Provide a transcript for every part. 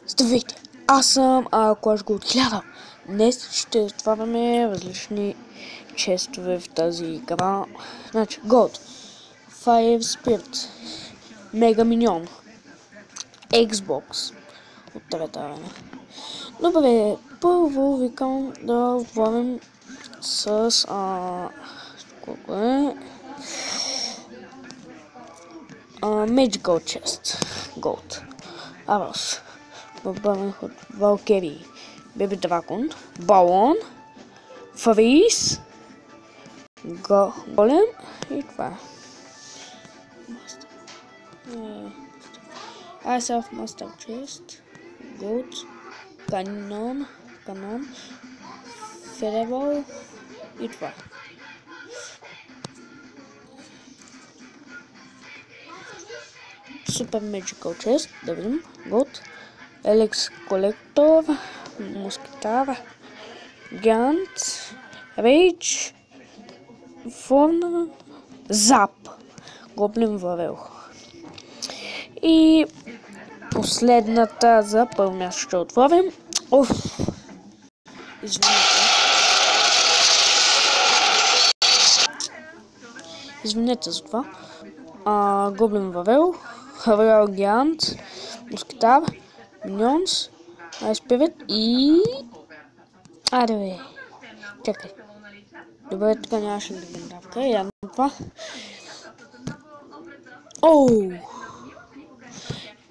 Здравейте, аз съм Клашго от 1000. Днес ще отваряме различни честове в тази игра. Значи, Gold, Fire Spirit, Mega Minion, Xbox от трета арена. Добре, първо викам да отворим с колко е? Magical Chest Gold. Арос, Бърбърнхот, Валкери, Беби Дракон, Балон, Фриз, Голем и това. Myself Master Chest, Gold, Канон, Федерал и това. Super Magical Chest, да видим, Gold, Елекс Колектор, Москитар, Гант, Рейдж, Форна, Зап, Гоблин Вавел. И последната за първо място ще отворим. Извинете за това. Гоблин Вавел, Хаврал Гиант, Москитар, Миньонс, Айспирит и... Айде бе. Чакай. Добре, тук нямаше легендавка. Явно това.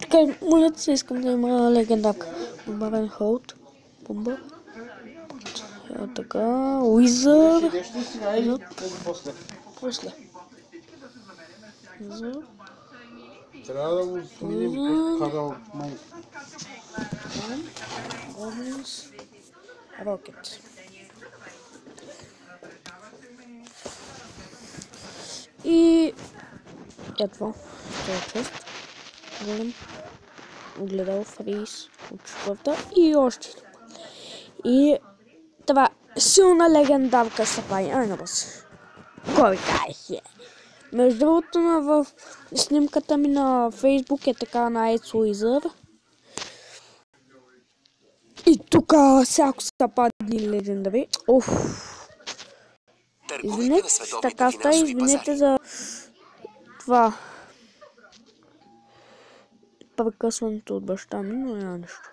Така, моля се, искам да има легендавка. Бомбарен Холд. Бомба. Така. Уизър. После. Трябва да го сменим през кабел малко. Рокет. И ето, това е чест. Голем. Огледал Фриз от четвърта и още. И това силна легендарка се прави. На бас. Кой кай е? Между другото, в снимката ми на Facebook е така на Ice Wizard. И тук всяко са падни легендари. Извинете, така ста, извинете за това прекъсването от баща ми, но няма нищо.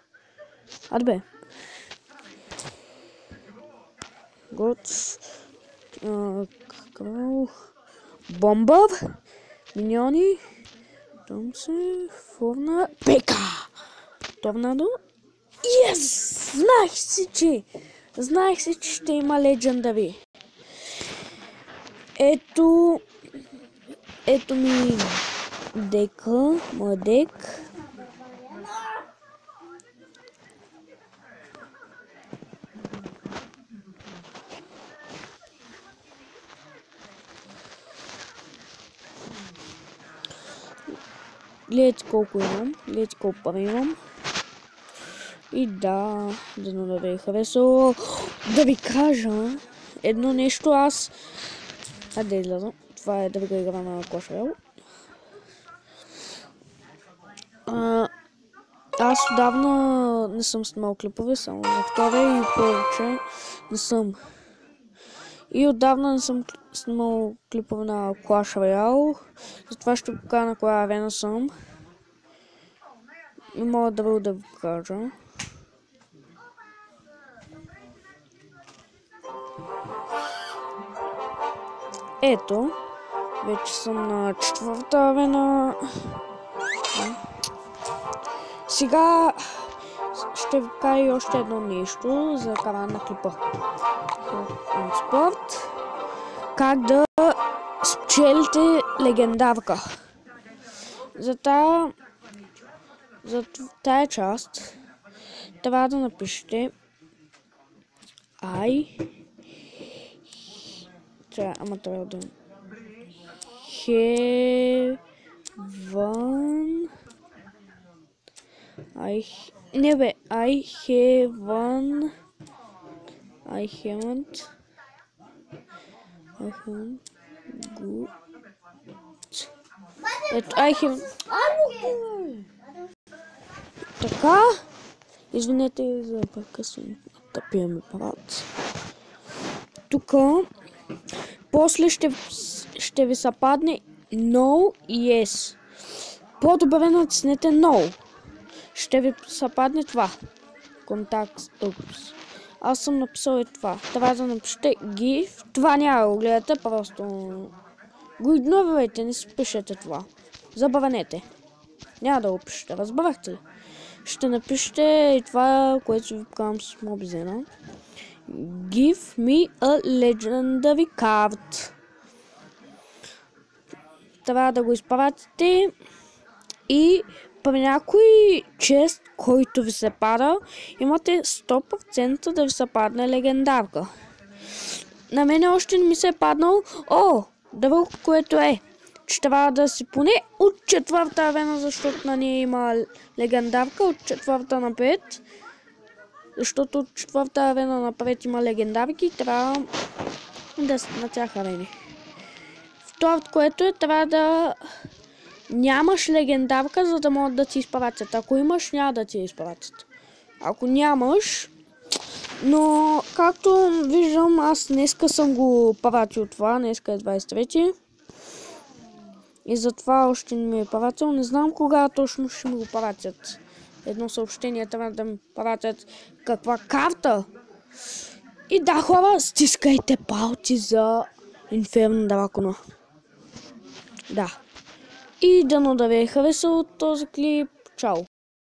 Бе. Готс. Бомбър. Миньони. Томсе. Форна. Пека. Торнадо. Yes! Знаех си, че ще има легендари. Ето ми дека, моя дек. Гледайте колко имам, гледайте колко пари имам. И да ви харесало. Да ви кажа едно нещо, аз... да изляза. Това е друга игра на Clash Royale. Аз отдавна не съм снимал клипове, само за втория и повече не съм. И отдавна не съм снимал клипове на Clash Royale. Затова ще покажа на коя арена съм. И мога да ви покажа. Ето, вече съм на четвърта арена. Сега ще ви кажа и още едно нещо за каране на клипа. Спорт. Как да спечелите легендарка. За тая част трябва да напишете трябва да Heaven. I haven't good. I have Така. Извинете за прекъсването, пием апарат. Тук. После ще ви се падне No и Yes. По-добре натиснете No. Ще ви се падне това. Контакт. Аз съм написал и това. Трябва да напишете GIF. Това няма да го гледате, просто го игнорирайте, не си пишете това. Забравете. Няма да го пишете, разбрахте ли? Ще напишете и това, което ви правим с Mobizena. Give me a legendary card. Трябва да го изпратите и при някой чест, който ви се пада, имате 100% да ви се падне легендарка. На мен още не ми се е паднал. Друго, което е, че трябва да си поне от 4-та арена, защото на нея има легендарка, от 4-та напред. Защото от 4-та арена напред има легендарки и трябва да са на тях арени. Второто, което е, трябва да нямаш легендарка, за да могат да ти изпратят. Ако имаш, няма да ти изпратят. Ако нямаш, но както виждам, аз днеска съм го пратил това, днеска е 23. И затова още не ми е пратил. Не знам кога точно ще ми го пратят. Едно съобщение трябва да ми пратят каква карта. И да, хора, стискайте палци за Инферно Дракона. Да. И дано да ви е харесал този клип. Чао!